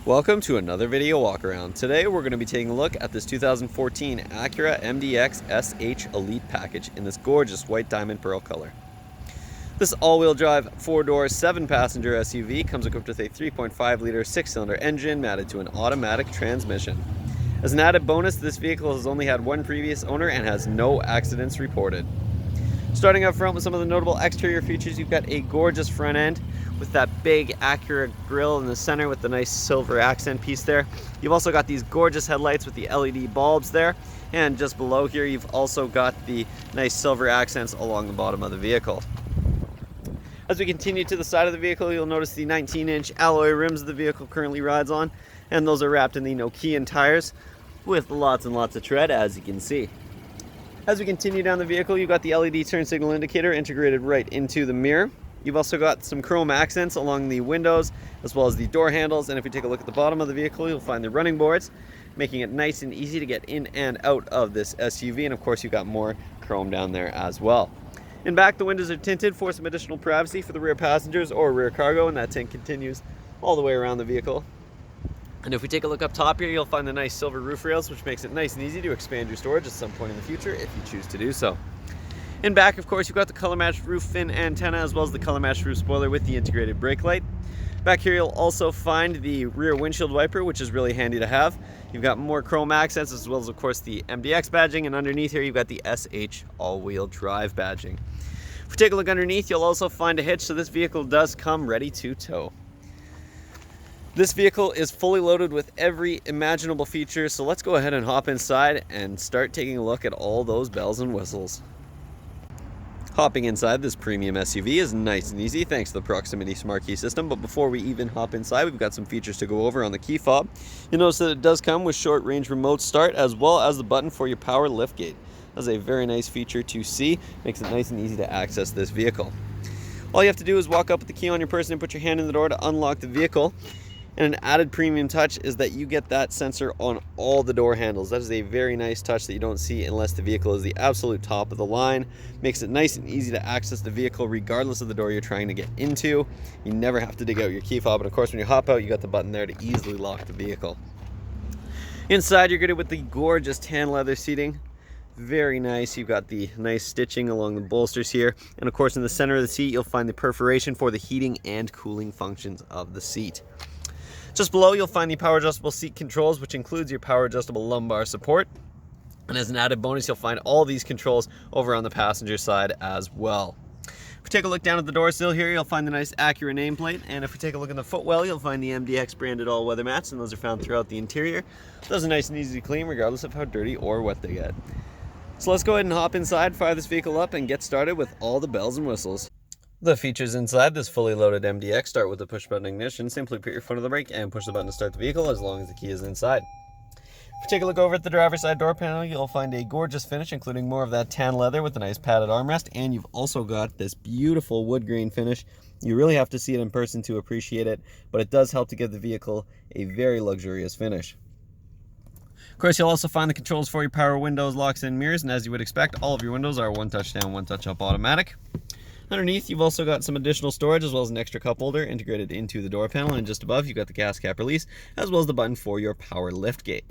Welcome to another video walk around. Today we're going to be taking a look at this 2014 Acura MDX Elite Package in this gorgeous white diamond pearl color. This all-wheel drive 4-door 7-passenger SUV comes equipped with a 3.5-liter 6-cylinder engine mounted to an automatic transmission. As an added bonus, this vehicle has only had one previous owner and has no accidents reported. Starting up front with some of the notable exterior features, you've got a gorgeous front end with that big Acura grille in the center with the nice silver accent piece there. You've also got these gorgeous headlights with the LED bulbs there, and just below here you've also got the nice silver accents along the bottom of the vehicle. As we continue to the side of the vehicle, you'll notice the 19-inch alloy rims the vehicle currently rides on, and those are wrapped in the Nokian tires with lots and lots of tread, as you can see. As we continue down the vehicle, you've got the LED turn signal indicator integrated right into the mirror. You've also got some chrome accents along the windows as well as the door handles, and if you take a look at the bottom of the vehicle, you'll find the running boards, making it nice and easy to get in and out of this SUV, and of course you've got more chrome down there as well. In back, the windows are tinted for some additional privacy for the rear passengers or rear cargo, and that tint continues all the way around the vehicle. And if we take a look up top here, you'll find the nice silver roof rails, which makes it nice and easy to expand your storage at some point in the future if you choose to do so. In back, of course, you've got the color-matched roof fin antenna as well as the color-matched roof spoiler with the integrated brake light. Back here, you'll also find the rear windshield wiper, which is really handy to have. You've got more chrome accents as well as, of course, the MDX badging, and underneath here, you've got the SH all-wheel drive badging. If we take a look underneath, you'll also find a hitch, so this vehicle does come ready to tow. This vehicle is fully loaded with every imaginable feature, so let's go ahead and hop inside and start taking a look at all those bells and whistles. Hopping inside this premium SUV is nice and easy thanks to the proximity smart key system, but before we even hop inside, we've got some features to go over on the key fob. You'll notice that it does come with short range remote start as well as the button for your power liftgate. That's a very nice feature to see, makes it nice and easy to access this vehicle. All you have to do is walk up with the key on your person and put your hand in the door to unlock the vehicle. And an added premium touch is that you get that sensor on all the door handles. That is a very nice touch that you don't see unless the vehicle is the absolute top of the line. Makes it nice and easy to access the vehicle regardless of the door you're trying to get into. You never have to dig out your key fob, and of course when you hop out, you got the button there to easily lock the vehicle. Inside, you're greeted with the gorgeous tan leather seating. Very nice. You've got the nice stitching along the bolsters here, and of course in the center of the seat you'll find the perforation for the heating and cooling functions of the seat. Just below, you'll find the power adjustable seat controls, which includes your power adjustable lumbar support. And as an added bonus, you'll find all these controls over on the passenger side as well. If we take a look down at the door sill here, you'll find the nice Acura nameplate. And if we take a look in the footwell, you'll find the MDX branded all-weather mats, and those are found throughout the interior. Those are nice and easy to clean regardless of how dirty or wet they get. So let's go ahead and hop inside, fire this vehicle up, and get started with all the bells and whistles. The features inside this fully loaded MDX start with the push button ignition. Simply put your foot on the brake and push the button to start the vehicle as long as the key is inside. If you take a look over at the driver's side door panel, you'll find a gorgeous finish including more of that tan leather with a nice padded armrest, and you've also got this beautiful wood grain finish. You really have to see it in person to appreciate it, but it does help to give the vehicle a very luxurious finish. Of course, you'll also find the controls for your power windows, locks, and mirrors, and as you would expect, all of your windows are one touch down, one touch up automatic. Underneath, you've also got some additional storage as well as an extra cup holder integrated into the door panel, and just above, you've got the gas cap release as well as the button for your power liftgate.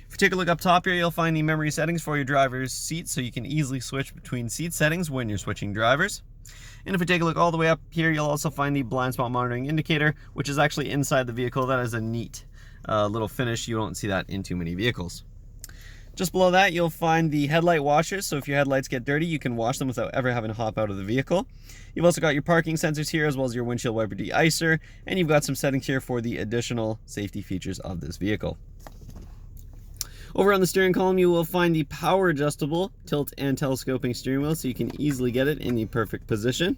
If you take a look up top here, you'll find the memory settings for your driver's seat, so you can easily switch between seat settings when you're switching drivers. And if we take a look all the way up here, you'll also find the blind spot monitoring indicator, which is actually inside the vehicle. That is a neat little finish. You don't see that in too many vehicles. Just below that, you'll find the headlight washers, so if your headlights get dirty, you can wash them without ever having to hop out of the vehicle. You've also got your parking sensors here, as well as your windshield wiper de-icer, and you've got some settings here for the additional safety features of this vehicle. Over on the steering column, you will find the power adjustable tilt and telescoping steering wheel, so you can easily get it in the perfect position.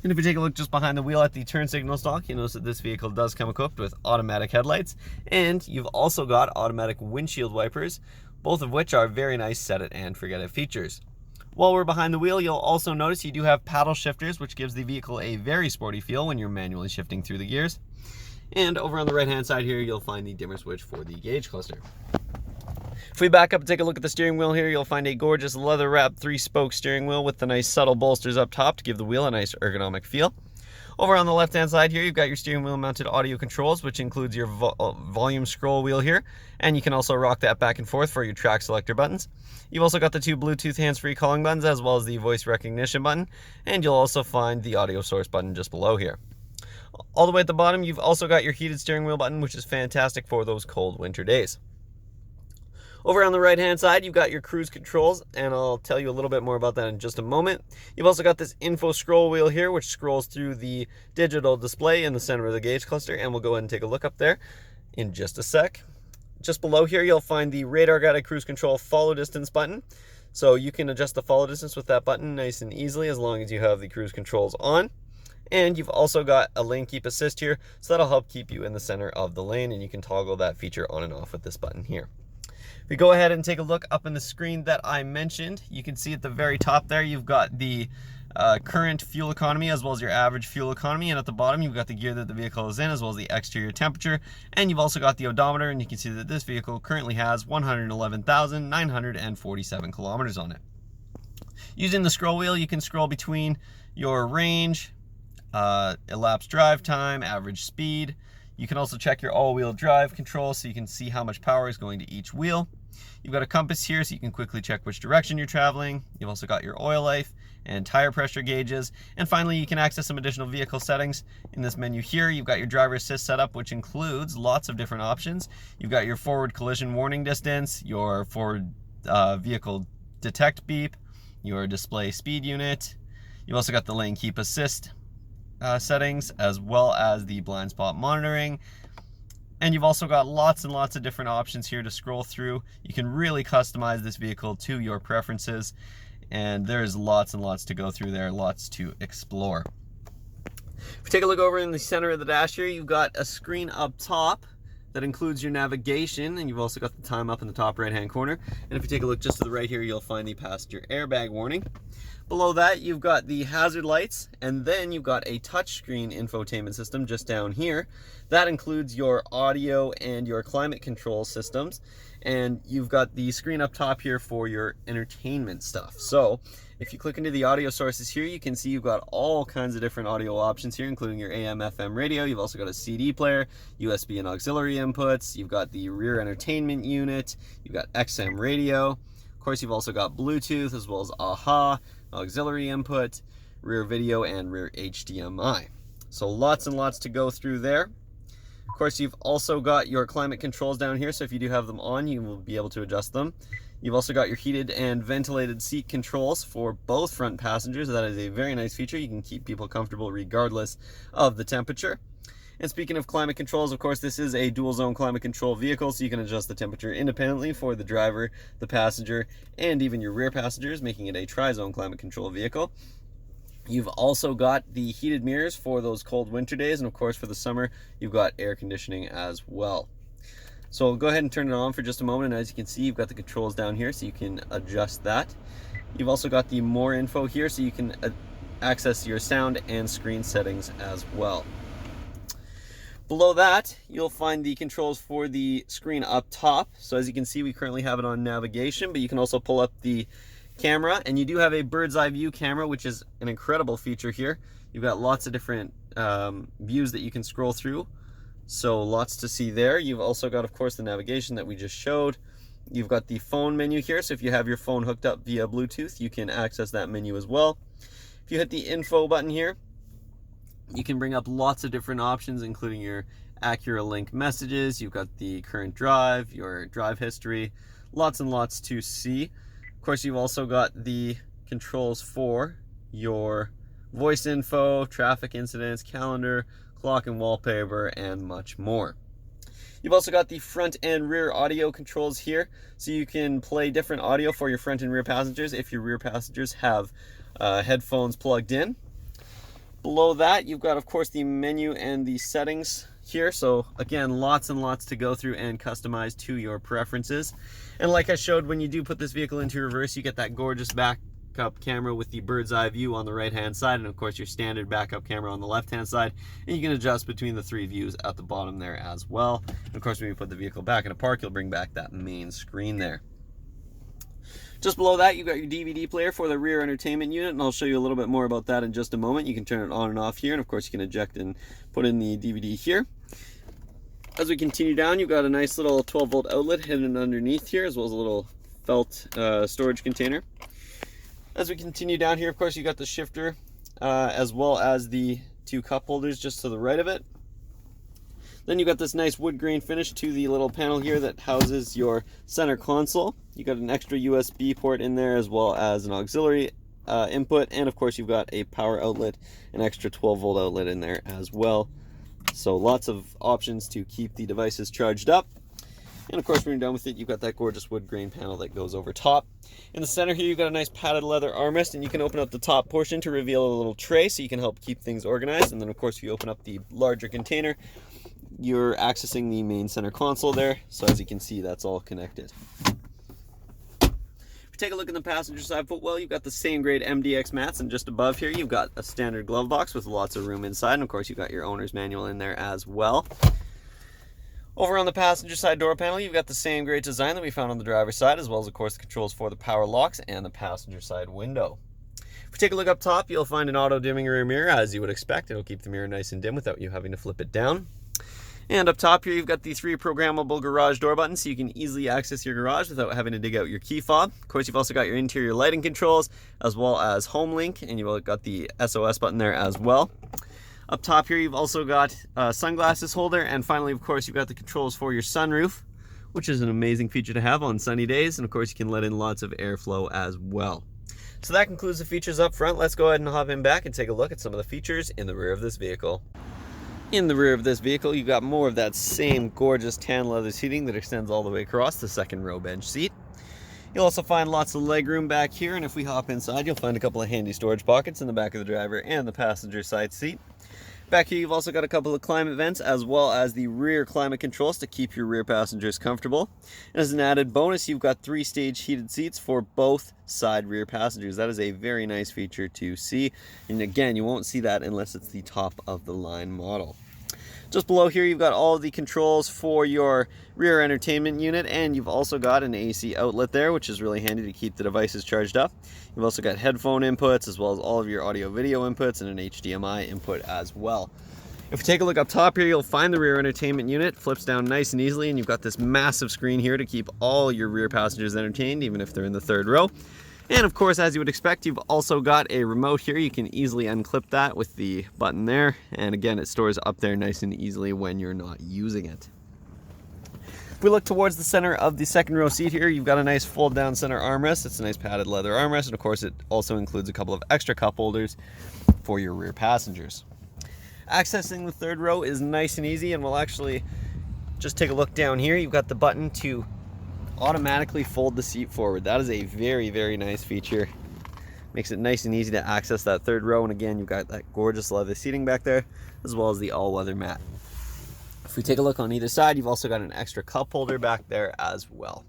And if you take a look just behind the wheel at the turn signal stalk, you'll notice that this vehicle does come equipped with automatic headlights, and you've also got automatic windshield wipers, both of which are very nice set it and forget it features. While we're behind the wheel, you'll also notice you do have paddle shifters, which gives the vehicle a very sporty feel when you're manually shifting through the gears. And over on the right hand side here, you'll find the dimmer switch for the gauge cluster. If we back up and take a look at the steering wheel here, you'll find a gorgeous leather wrapped 3-spoke steering wheel with the nice subtle bolsters up top to give the wheel a nice ergonomic feel. Over on the left hand side here, you've got your steering wheel mounted audio controls, which includes your volume scroll wheel here, and you can also rock that back and forth for your track selector buttons. You've also got the two Bluetooth hands-free calling buttons, as well as the voice recognition button, and you'll also find the audio source button just below here. All the way at the bottom, you've also got your heated steering wheel button, which is fantastic for those cold winter days. Over on the right hand side, you've got your cruise controls, and I'll tell you a little bit more about that in just a moment. You've also got this info scroll wheel here, which scrolls through the digital display in the center of the gauge cluster, and we'll go ahead and take a look up there in just a sec. Just below here, you'll find the radar guided cruise control follow distance button. So you can adjust the follow distance with that button nice and easily as long as you have the cruise controls on. And you've also got a lane keep assist here, so that'll help keep you in the center of the lane, and you can toggle that feature on and off with this button here. If we go ahead and take a look up in the screen that I mentioned, you can see at the very top there, you've got the current fuel economy as well as your average fuel economy, and at the bottom you've got the gear that the vehicle is in as well as the exterior temperature, and you've also got the odometer, and you can see that this vehicle currently has 111,947 kilometers on it. Using the scroll wheel, you can scroll between your range, elapsed drive time, average speed. You can also check your all-wheel drive control so you can see how much power is going to each wheel. You've got a compass here so you can quickly check which direction you're traveling. You've also got your oil life and tire pressure gauges. And finally, you can access some additional vehicle settings. In this menu here, you've got your driver assist setup, which includes lots of different options. You've got your forward collision warning distance, your forward vehicle detect beep, your display speed unit. You've also got the lane keep assist settings, as well as the blind spot monitoring. And you've also got lots and lots of different options here to scroll through. You can really customize this vehicle to your preferences, and there's lots and lots to go through there, lots to explore. If we take a look over in the center of the dash here, you've got a screen up top that includes your navigation, and you've also got the time up in the top right hand corner. And if you take a look just to the right here, you'll find the passenger airbag warning. Below that, you've got the hazard lights, and then you've got a touchscreen infotainment system just down here. That includes your audio and your climate control systems, and you've got the screen up top here for your entertainment stuff. So if you click into the audio sources here, you can see you've got all kinds of different audio options here, including your AM, FM radio. You've also got a CD player, USB and auxiliary inputs. You've got the rear entertainment unit. You've got XM radio. Of course, you've also got Bluetooth as well as AHA, auxiliary input, rear video, and rear HDMI. So lots and lots to go through there. Of course, you've also got your climate controls down here, so if you do have them on, you will be able to adjust them. You've also got your heated and ventilated seat controls for both front passengers. That is a very nice feature. You can keep people comfortable regardless of the temperature. And speaking of climate controls, of course, this is a dual zone climate control vehicle, so you can adjust the temperature independently for the driver, the passenger, and even your rear passengers, making it a tri-zone climate control vehicle. You've also got the heated mirrors for those cold winter days, and of course for the summer, you've got air conditioning as well. So I'll go ahead and turn it on for just a moment, and as you can see, you've got the controls down here, so you can adjust that. You've also got the more info here, so you can access your sound and screen settings as well. Below that, you'll find the controls for the screen up top. So as you can see, we currently have it on navigation, but you can also pull up the camera, and you do have a bird's eye view camera, which is an incredible feature here. You've got lots of different views that you can scroll through, so lots to see there. You've also got, of course, the navigation that we just showed. You've got the phone menu here, so if you have your phone hooked up via Bluetooth, you can access that menu as well. If you hit the info button here, you can bring up lots of different options, including your Acura Link messages. You've got the current drive, your drive history, lots and lots to see. Of course, you've also got the controls for your voice info, traffic incidents, calendar, clock and wallpaper, and much more. You've also got the front and rear audio controls here, so you can play different audio for your front and rear passengers if your rear passengers have headphones plugged in. Below that, you've got, of course, the menu and the settings here. So again, lots and lots to go through and customize to your preferences. And like I showed, when you do put this vehicle into reverse, you get that gorgeous backup camera with the bird's eye view on the right hand side, and of course your standard backup camera on the left hand side, and you can adjust between the three views at the bottom there as well. And of course, when you put the vehicle back in a park, you'll bring back that main screen there. Just below that, you've got your DVD player for the rear entertainment unit, and I'll show you a little bit more about that in just a moment. You can turn it on and off here, and of course you can eject and put in the DVD here. As we continue down, you've got a nice little 12-volt outlet hidden underneath here, as well as a little felt storage container. As we continue down here, of course, you've got the shifter, as well as the 2 cup holders just to the right of it. Then you've got this nice wood grain finish to the little panel here that houses your center console. You got an extra USB port in there, as well as an auxiliary input, and of course you've got a power outlet, an extra 12-volt outlet in there as well. So lots of options to keep the devices charged up. And of course, when you're done with it, you've got that gorgeous wood grain panel that goes over top. In the center here, you've got a nice padded leather armrest, and you can open up the top portion to reveal a little tray so you can help keep things organized. And then of course, if you open up the larger container, you're accessing the main center console there. So as you can see, that's all connected. If you take a look in the passenger side footwell, you've got the same grade MDX mats, and just above here, you've got a standard glove box with lots of room inside. And of course, you've got your owner's manual in there as well. Over on the passenger side door panel, you've got the same great design that we found on the driver's side, as well as, of course, the controls for the power locks and the passenger side window. If we take a look up top, you'll find an auto-dimming rear mirror, as you would expect. It'll keep the mirror nice and dim without you having to flip it down. And up top here, you've got the 3 programmable garage door buttons, so you can easily access your garage without having to dig out your key fob. Of course, you've also got your interior lighting controls, as well as home link, and you've got the SOS button there as well. Up top here, you've also got a sunglasses holder, and finally, of course, you've got the controls for your sunroof, which is an amazing feature to have on sunny days, and of course, you can let in lots of airflow as well. So that concludes the features up front. Let's go ahead and hop in back and take a look at some of the features in the rear of this vehicle. In the rear of this vehicle, you've got more of that same gorgeous tan leather seating that extends all the way across the second row bench seat. You'll also find lots of legroom back here, and if we hop inside, you'll find a couple of handy storage pockets in the back of the driver and the passenger side seat. Back here, you've also got a couple of climate vents, as well as the rear climate controls to keep your rear passengers comfortable. And as an added bonus, you've got 3-stage heated seats for both side rear passengers. That is a very nice feature to see. And again, you won't see that unless it's the top of the line model. Just below here, you've got all the controls for your rear entertainment unit, and you've also got an AC outlet there, which is really handy to keep the devices charged up. You've also got headphone inputs, as well as all of your audio video inputs, and an HDMI input as well. If you take a look up top here, you'll find the rear entertainment unit. Flips down nice and easily, and you've got this massive screen here to keep all your rear passengers entertained, even if they're in the third row. And of course, as you would expect, you've also got a remote here. You can easily unclip that with the button there. And again, it stores up there nice and easily when you're not using it. If we look towards the center of the second row seat here, you've got a nice fold down center armrest. It's a nice padded leather armrest. And of course, it also includes a couple of extra cup holders for your rear passengers. Accessing the third row is nice and easy, and we'll actually just take a look down here. You've got the button to automatically fold the seat forward. That is a very, very nice feature. Makes it nice and easy to access that third row, and again, you've got that gorgeous leather seating back there, as well as the all-weather mat. If we take a look on either side, you've also got an extra cup holder back there as well.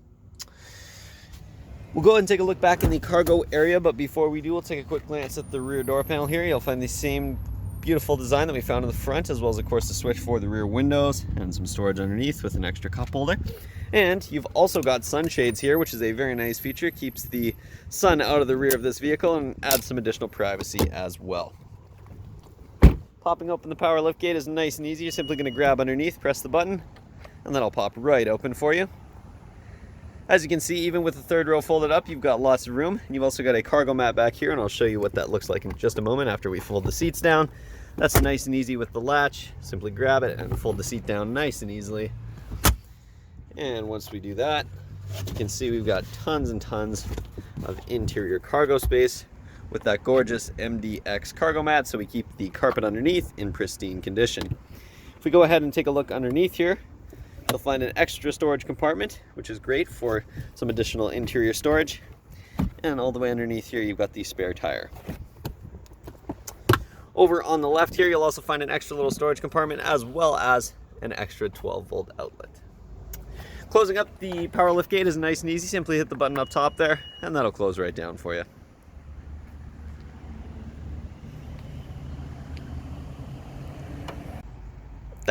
We'll go ahead and take a look back in the cargo area, but before we do, we'll take a quick glance at the rear door panel here. You'll find the same beautiful design that we found in the front, as well as, of course, the switch for the rear windows and some storage underneath with an extra cup holder. And you've also got sunshades here, which is a very nice feature. Keeps the sun out of the rear of this vehicle and adds some additional privacy as well. Popping open the power liftgate is nice and easy. You're simply going to grab underneath, press the button, and that'll pop right open for you. As you can see, even with the third row folded up, you've got lots of room. And you've also got a cargo mat back here, and I'll show you what that looks like in just a moment after we fold the seats down. That's nice and easy with the latch. Simply grab it and fold the seat down nice and easily. And once we do that, you can see we've got tons and tons of interior cargo space with that gorgeous MDX cargo mat, so we keep the carpet underneath in pristine condition. If we go ahead and take a look underneath here, you'll find an extra storage compartment, which is great for some additional interior storage. And all the way underneath here, you've got the spare tire. Over on the left here, you'll also find an extra little storage compartment, as well as an extra 12-volt outlet. Closing up the power liftgate is nice and easy. Simply hit the button up top there, and that'll close right down for you.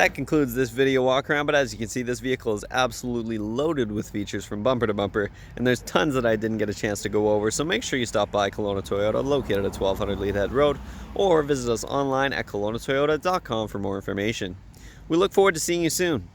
That concludes this video walk around, but as you can see, this vehicle is absolutely loaded with features from bumper to bumper, and there's tons that I didn't get a chance to go over, so make sure you stop by Kelowna Toyota, located at 1200 Leathead Road, or visit us online at KelownaToyota.com for more information. We look forward to seeing you soon.